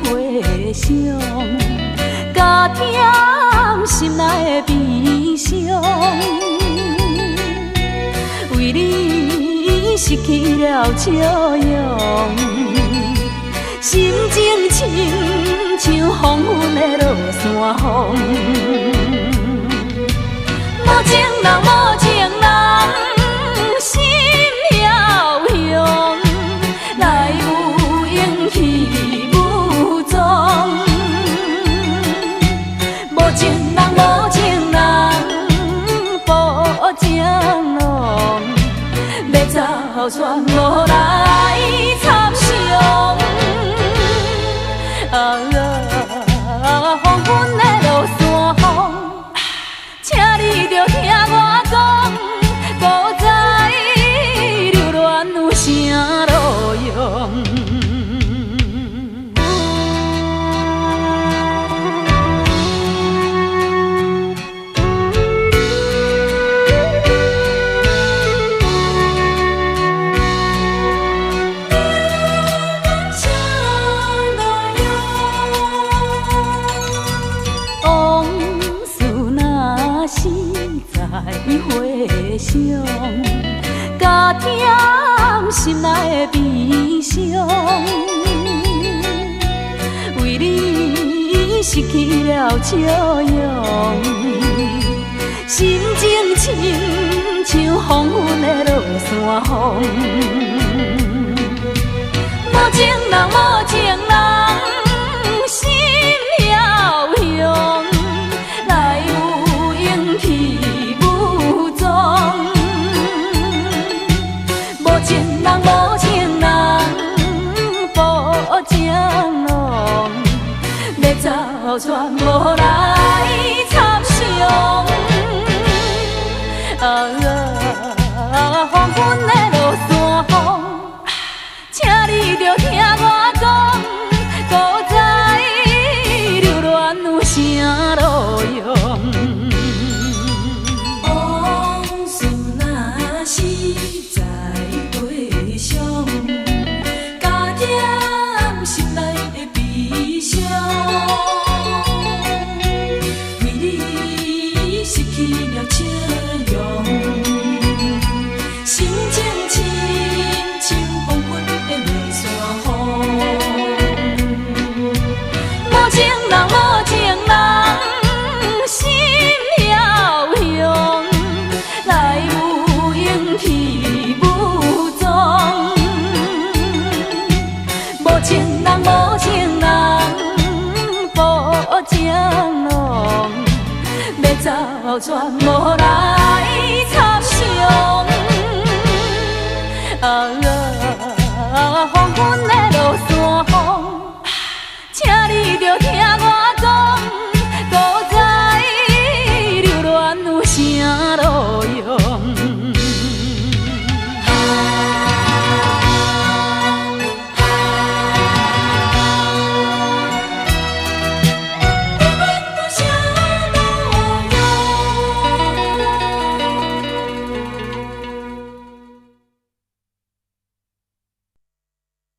回想，加添心内的悲伤。为你失去了笑容，心情亲像黄昏的落山风。无情人，无情人，心飘扬，来有勇气无踪。无情人，无情人，不情浓，要走全无来参详。黄昏的落山风，请你着听我讲，不知流恋有啥路用。回想，加添心内的悲伤。为你失去了笑容，心情亲像黄昏的落山风。无情人，无情人，心飘扬，来有勇气。无情人，无情人，不情浓，要走全无来参详。黄昏的落山风，请你着听我讲，不知流恋有啥路用。无情人，不情浓，要走全无来参详。黄昏。